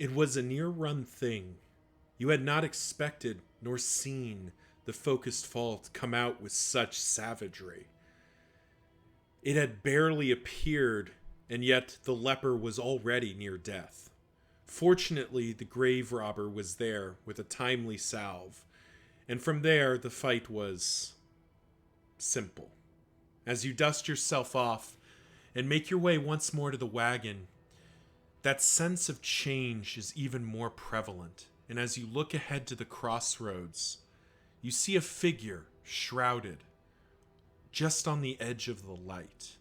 It was a near-run thing. You had not expected nor seen the focused fault come out with such savagery. It had barely appeared, and yet the leper was already near death. Fortunately, the grave robber was there with a timely salve, and from there the fight was simple. As you dust yourself off and make your way once more to the wagon, that sense of change is even more prevalent, and as you look ahead to the crossroads, you see a figure shrouded just on the edge of the light.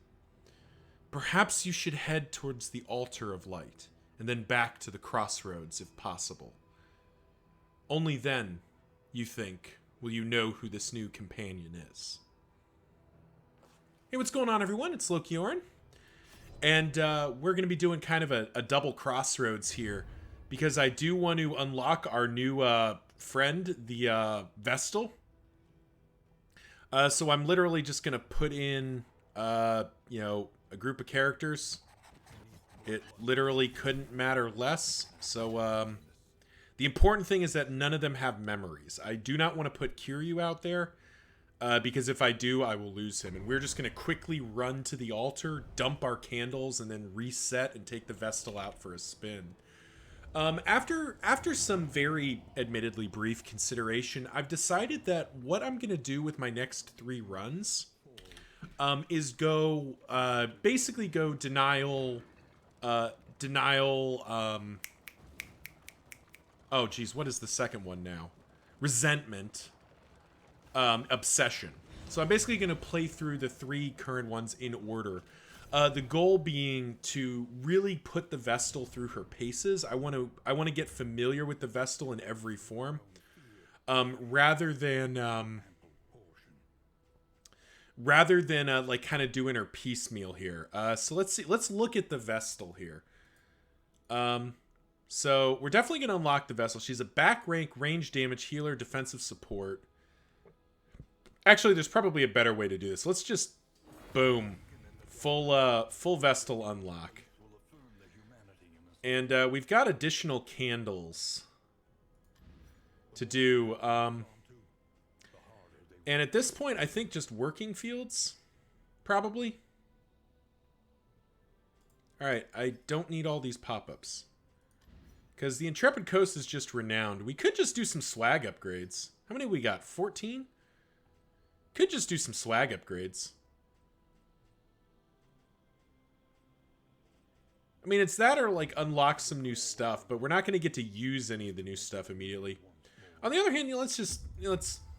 Perhaps you should head towards the altar of light, and then back to the crossroads if possible. Only then, you think, will you know who this new companion is. Hey, what's going on, everyone? It's Lokiorn. And we're going to be doing kind of a double crossroads here, because I do want to unlock our new friend, the Vestal. So I'm literally just going to put in, a group of characters. It literally couldn't matter less. So the important thing is that none of them have memories. I do not want to put Kiryu out there, because if I do, I will lose him. And we're just going to quickly run to the altar, dump our candles, and then reset and take the Vestal out for a spin. After some very admittedly brief consideration, I've decided that what I'm going to do with my next 3 runs is basically go denial, oh geez, what is the second one now? Resentment, obsession. So I'm basically going to play through the 3 current ones in order. The goal being to really put the Vestal through her paces. I want to get familiar with the Vestal in every form, rather than like kind of doing her piecemeal here. So let's see. Let's look at the Vestal here. So we're definitely going to unlock the Vestal. She's a back rank range damage healer, defensive support. Actually, there's probably a better way to do this. Let's just boom. Full Vestal unlock. And we've got additional candles to do. And at this point, I think just working fields, probably. Alright, I don't need all these pop-ups. Because the Intrepid Coast is just renowned. We could just do some swag upgrades. How many we got? 14? Could just do some swag upgrades. I mean, it's that or, like, unlock some new stuff, but we're not going to get to use any of the new stuff immediately. On the other hand, let's just,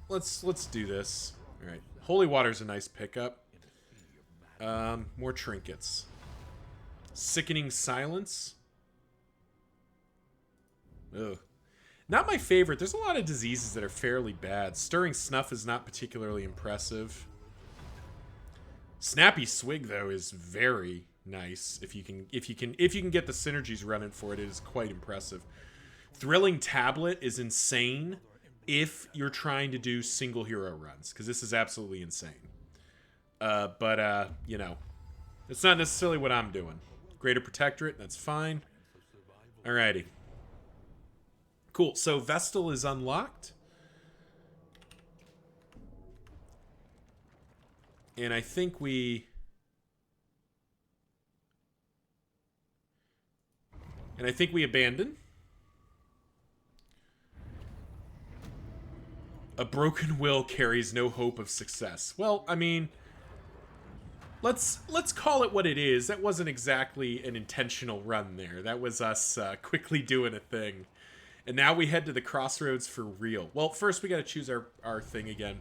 let's do this. All right. Holy Water's a nice pickup. More trinkets. Sickening Silence. Ugh. Not my favorite. There's a lot of diseases that are fairly bad. Stirring Snuff is not particularly impressive. Snappy Swig, though, is very nice. If you can get the synergies running for it, it is quite impressive. Thrilling Tablet is insane if you're trying to do single hero runs, because this is absolutely insane. But it's not necessarily what I'm doing. Greater Protectorate, that's fine. Alrighty. Cool, so Vestal is unlocked. And I think we abandon. A broken will carries no hope of success. Well, I mean, let's call it what it is. That wasn't exactly an intentional run there. That was us quickly doing a thing. And now we head to the crossroads for real. Well, first we got to choose our thing again.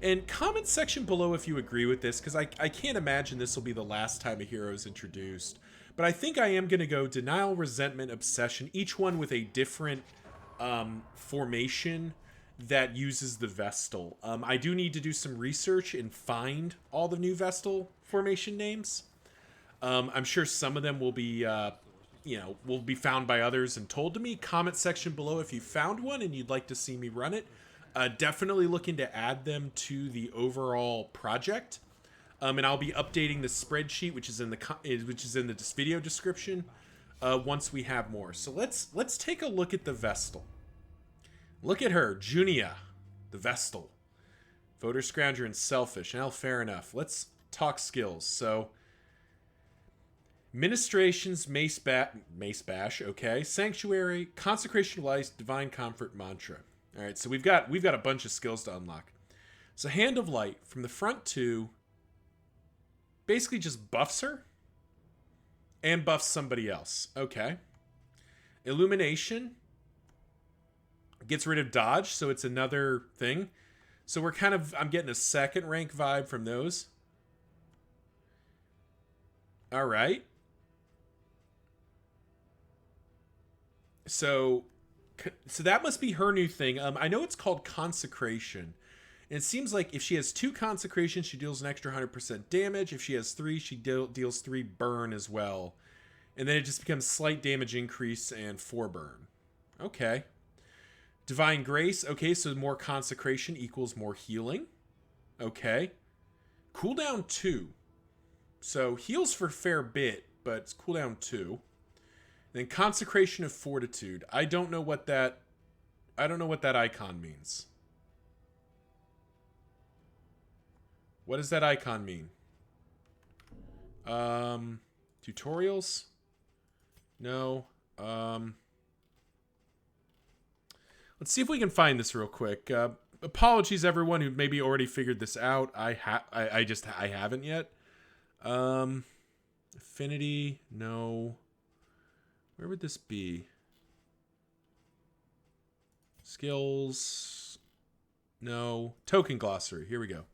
And comment section below if you agree with this, because I can't imagine this will be the last time a hero is introduced. But I think I am going to go Denial, Resentment, Obsession, each one with a different formation that uses the Vestal. I do need to do some research and find all the new Vestal formation names. I'm sure some of them will be, will be found by others and told to me. Comment section below if you found one and you'd like to see me run it. Definitely looking to add them to the overall project. And I'll be updating the spreadsheet, which is in the video description, once we have more. So let's take a look at the Vestal. Look at her, Junia, the Vestal. Voter Scrounger and Selfish. Now, fair enough. Let's talk skills. So, Ministrations, Mace Bash, okay. Sanctuary, Consecration of Life, Divine Comfort, Mantra. All right, so we've got a bunch of skills to unlock. So, Hand of Light from the front two basically just buffs her and buffs somebody else. Okay. Illumination gets rid of dodge, so it's another thing. So we're kind of, I'm getting a second rank vibe from those. All right. So that must be her new thing. I know it's called Consecration. And it seems like if she has 2 Consecration, she deals an extra 100% damage. If she has 3, she deals 3 burn as well. And then it just becomes slight damage increase and 4 burn. Okay. Divine Grace. Okay, so more Consecration equals more healing. Okay. Cooldown 2. So heals for a fair bit, but it's cooldown 2. Then Consecration of Fortitude. I don't know what that icon means. What does that icon mean? Tutorials? No. Let's see if we can find this real quick. Apologies, everyone who maybe already figured this out. I haven't yet. Affinity, no. Where would this be? Skills, no. Token glossary. Here we go.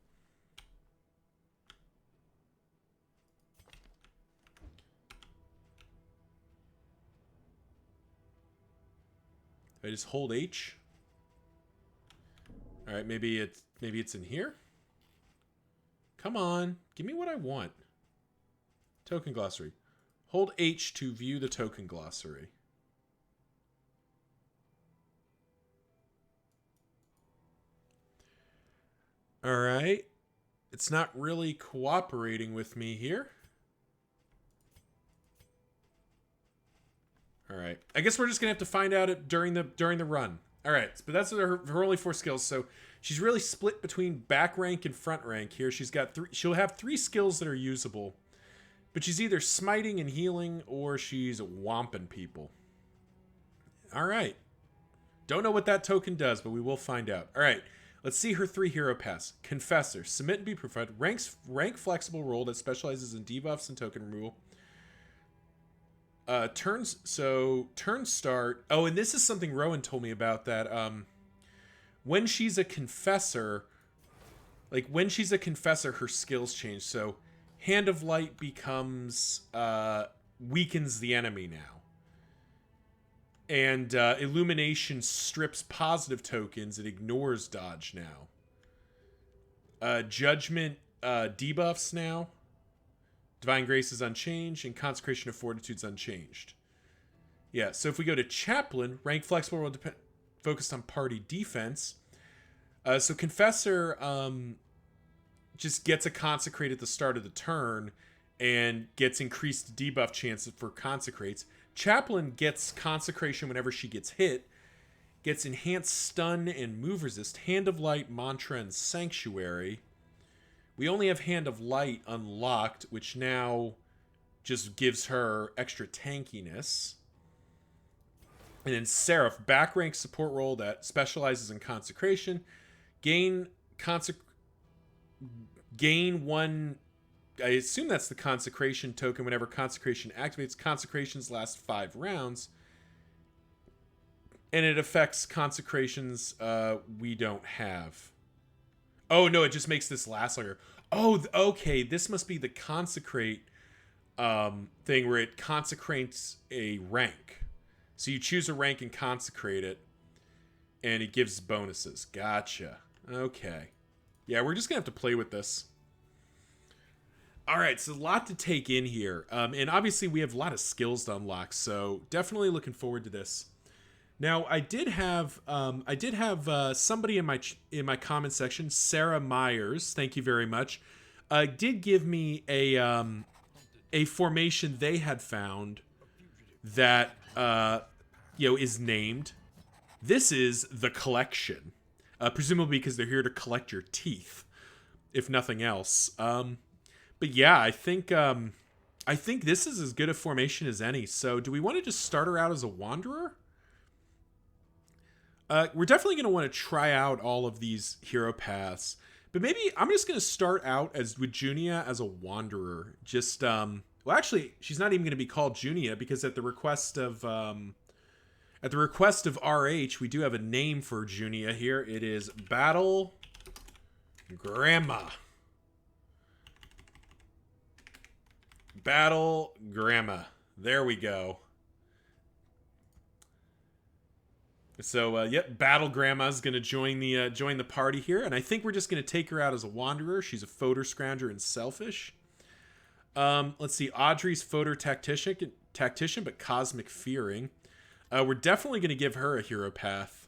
I just hold H. All right, maybe it's in here. Come on, give me what I want. Token glossary. Hold H to view the token glossary. All right. It's not really cooperating with me here. All right. I guess we're just going to have to find out it during the run. All right. But that's her only 4 skills. So she's really split between back rank and front rank here. She'll have 3 skills that are usable. But she's either smiting and healing or she's whomping people. All right. Don't know what that token does, but we will find out. All right. Let's see her 3 hero paths. Confessor. Submit and be purified. Rank flexible role that specializes in debuffs and token removal. Turn start. Oh, and this is something Rowan told me about, that when she's a confessor, her skills change. So Hand of Light becomes weakens the enemy now. And Illumination strips positive tokens. It ignores dodge now. Judgment debuffs now. Divine Grace is unchanged, and Consecration of Fortitude is unchanged. Yeah, so if we go to Chaplain, rank flexible role focused on party defense. So Confessor just gets a Consecrate at the start of the turn and gets increased debuff chances for Consecrates. Chaplain gets Consecration whenever she gets hit, gets enhanced stun and move resist, Hand of Light, Mantra, and Sanctuary. We only have Hand of Light unlocked, which now just gives her extra tankiness. And then Seraph, back rank support role that specializes in Consecration. Gain 1... I assume that's the Consecration token. Whenever Consecration activates, Consecrations last 5 rounds. And it affects Consecrations we don't have. Oh, no, it just makes this last longer. Oh, okay, this must be the Consecrate thing where it consecrates a rank. So you choose a rank and consecrate it, and it gives bonuses. Gotcha. Okay. Yeah, we're just going to have to play with this. All right, so a lot to take in here. And obviously we have a lot of skills to unlock, so definitely looking forward to this. Now, I did have somebody in my comment section, Sarah Myers, thank you very much, did give me a formation they had found that, you know, is named. This is the collection. Presumably because they're here to collect your teeth, if nothing else. But yeah, I think this is as good a formation as any. So do we want to just start her out as a wanderer? We're definitely going to want to try out all of these hero paths. But maybe I'm just going to start out as with Junia as a wanderer. Just, well, actually, she's not even going to be called Junia because at the request of RH, we do have a name for Junia here. It is Battle Grandma. Battle Grandma. There we go. So, yep, Battle Grandma's going to join the party here, and I think we're just going to take her out as a wanderer. She's a Fodor Scrounger and selfish. Let's see, Audrey's Fodor tactician, but cosmic fearing. We're definitely going to give her a hero path.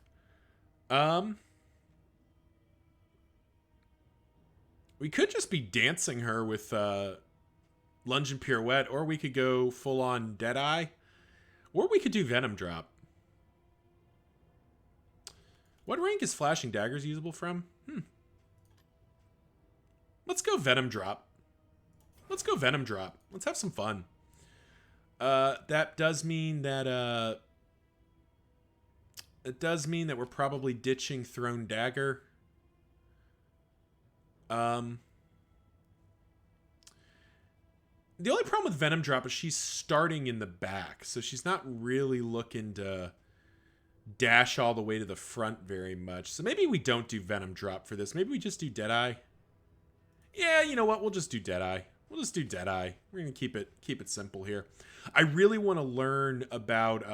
We could just be dancing her with lunge and pirouette, or we could go full on Deadeye, or we could do Venom Drop. What rank is Flashing Daggers usable from? Let's go Venom Drop. Let's have some fun. That does mean that it does mean that we're probably ditching Thrown Dagger. The only problem with Venom Drop is she's starting in the back, so she's not really looking to dash all the way to the front very much. So maybe we don't do Venom Drop for this. Maybe we just do Deadeye. Yeah, you know what? We'll just do Deadeye. We're gonna keep it simple here. I really want to learn about.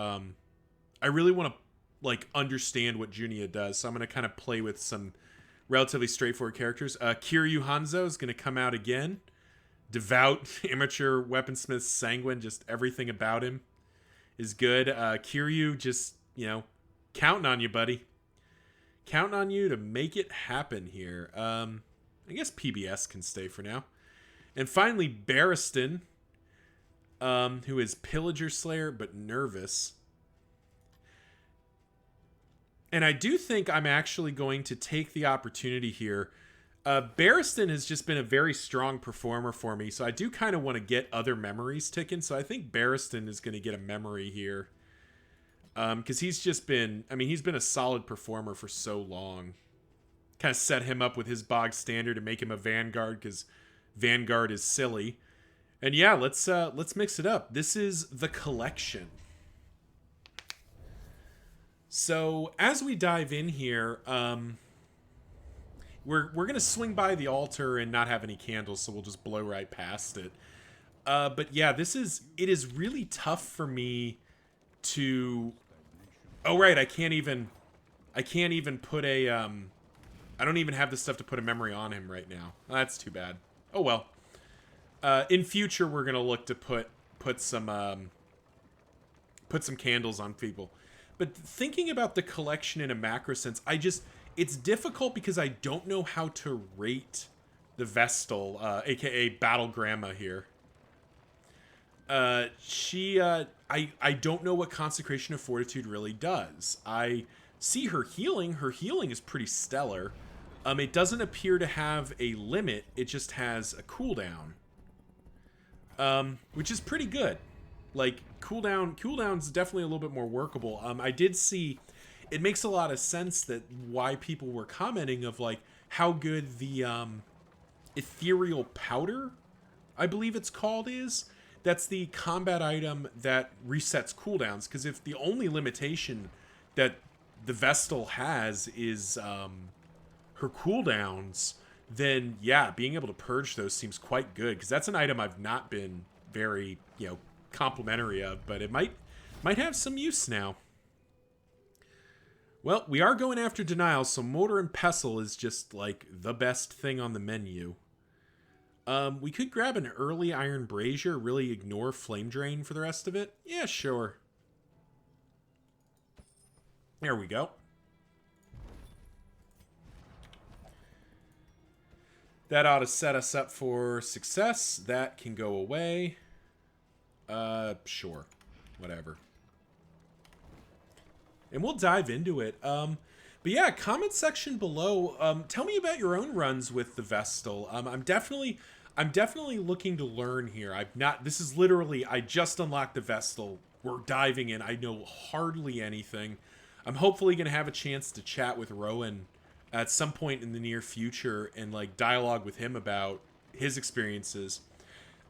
I really want to like understand what Junia does. So I'm gonna kind of play with some relatively straightforward characters. Kiryu Hanzo is gonna come out again. Devout, amateur weaponsmith, sanguine. Just everything about him is good. Kiryu, just counting on you, buddy. Counting on you to make it happen here. I guess PBS can stay for now. And finally, Barristan, who is Pillager Slayer, but nervous. And I do think I'm actually going to take the opportunity here. Barristan has just been a very strong performer for me, so I do kind of want to get other memories ticking. So I think Barristan is going to get a memory here. Because he's just been, he's been a solid performer for so long. Kind of set him up with his bog standard and make him a Vanguard because Vanguard is silly. And yeah, let's mix it up. This is the collection. So as we dive in here, we're gonna swing by the altar and not have any candles, so we'll just blow right past it. But yeah, it is really tough for me to. Oh right, I can't even put a I don't even have the stuff to put a memory on him right now. Oh, that's too bad. Oh well. In future, we're gonna look to put some candles on people. But thinking about the collection in a macro sense, it's difficult because I don't know how to rate the Vestal, aka Battle Grandma here. I don't know what Consecration of Fortitude really does. I see her healing. Her healing is pretty stellar. It doesn't appear to have a limit. It just has a cooldown. Which is pretty good. Like, cooldown's definitely a little bit more workable. I did see, it makes a lot of sense that why people were commenting of, like, how good the, Ethereal Powder, I believe it's called, is. That's the combat item that resets cooldowns. Because if the only limitation that the Vestal has is, her cooldowns, then, yeah, being able to purge those seems quite good. Because that's an item I've not been very, complimentary of. But it might have some use now. Well, we are going after Denial, so Mortar and Pestle is just, like, the best thing on the menu. We could grab an early Iron Brazier, really ignore Flame Drain for the rest of it. Yeah, sure. There we go. That ought to set us up for success. That can go away. Sure. whatever. And we'll dive into it. But yeah, comment section below. Tell me about your own runs with the Vestal. I'm definitely looking to learn here. This is literally, I just unlocked the Vestal. We're diving in. I know hardly anything. I'm hopefully going to have a chance to chat with Rowan at some point in the near future and like dialogue with him about his experiences.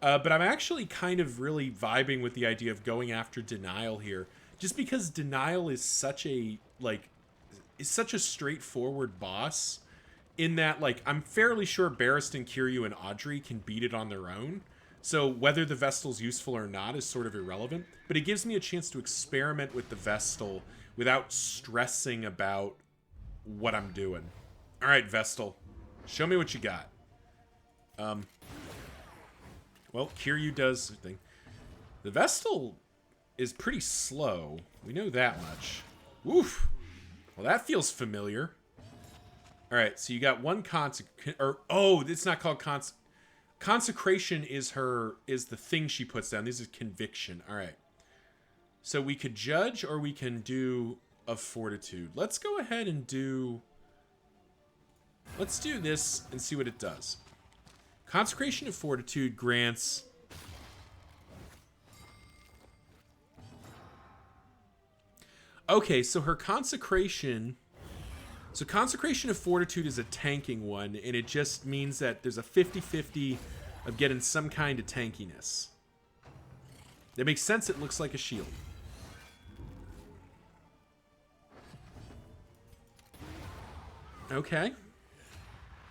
But I'm actually kind of really vibing with the idea of going after Denial here, just because Denial is such a straightforward boss in that, like, I'm fairly sure Barristan, Kiryu, and Audrey can beat it on their own. So whether the Vestal's useful or not is sort of irrelevant, but it gives me a chance to experiment with the Vestal without stressing about what I'm doing. All right, Vestal, show me what you got. Well, Kiryu does the thing. The Vestal is pretty slow. We know that much. Oof. Well, that feels familiar. All right, so you got one it's not called consecration is the thing she puts down. This is conviction. All right. So we could judge or we can do a fortitude. Let's go ahead and let's do this and see what it does. Consecration of fortitude grants okay, so her consecration of fortitude is a tanking one, and it just means that there's a 50-50 of getting some kind of tankiness. That makes sense. It looks like a shield. Okay.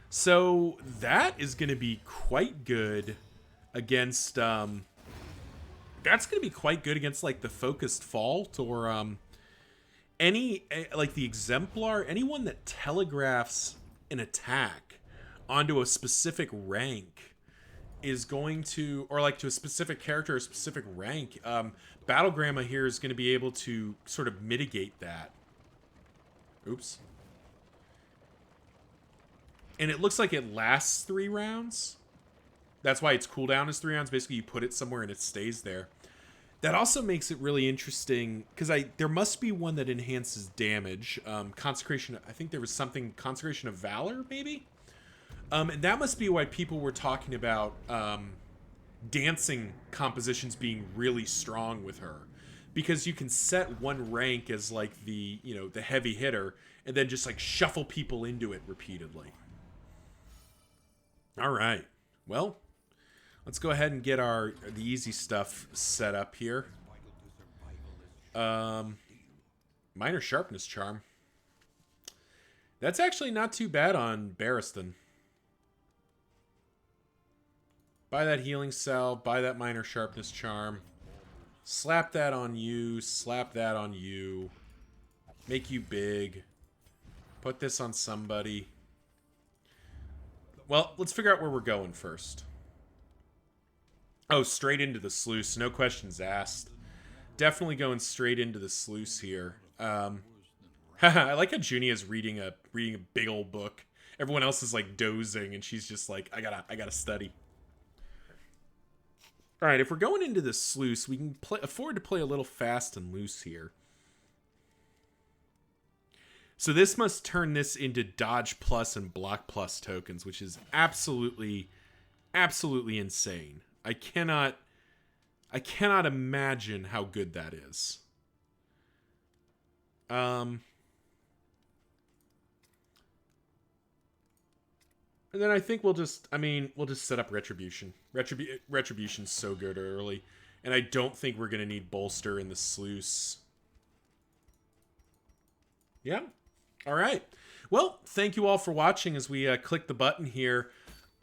So that is going to be quite good against, that's going to be quite good against, like, the Focused Fault or, any, like, the Exemplar, anyone that telegraphs an attack onto a specific rank is going to, or, like, to a specific character or a specific rank. Battlegramma here is going to be able to sort of mitigate that. Oops. And it looks like it lasts 3 rounds. That's why its cooldown is 3 rounds. Basically, you put it somewhere and it stays there. That also makes it really interesting, because there must be one that enhances damage. Consecration, I think there was something, Consecration of Valor, maybe? And that must be why people were talking about dancing compositions being really strong with her. Because you can set one rank as, like, the heavy hitter, and then just, like, shuffle people into it repeatedly. All right. Well, let's go ahead and get the easy stuff set up here. Minor Sharpness Charm. That's actually not too bad on Barristan. Buy that Healing Cell. Buy that Minor Sharpness Charm. Slap that on you. Slap that on you. Make you big. Put this on somebody. Well, let's figure out where we're going first. Oh, straight into the sluice. No questions asked. Definitely going straight into the sluice here. I like how Junia's reading a big old book. Everyone else is like dozing, and she's just like, I gotta study. All right, if we're going into the sluice, we can afford to play a little fast and loose here. So this must turn this into dodge plus and block plus tokens, which is absolutely insane. I cannot imagine how good that is. And then I think we'll just set up Retribution. Retribution's so good early. And I don't think we're going to need Bolster in the sluice. Yeah. All right. Well, thank you all for watching as we click the button here.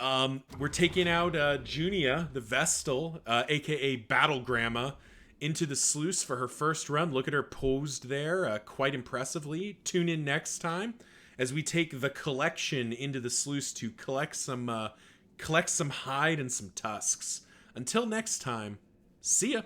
We're taking out Junia, the Vestal, a.k.a. Battlegramma, into the sluice for her first run. Look at her posed there quite impressively. Tune in next time as we take the collection into the sluice to collect some hide and some tusks. Until next time, see ya.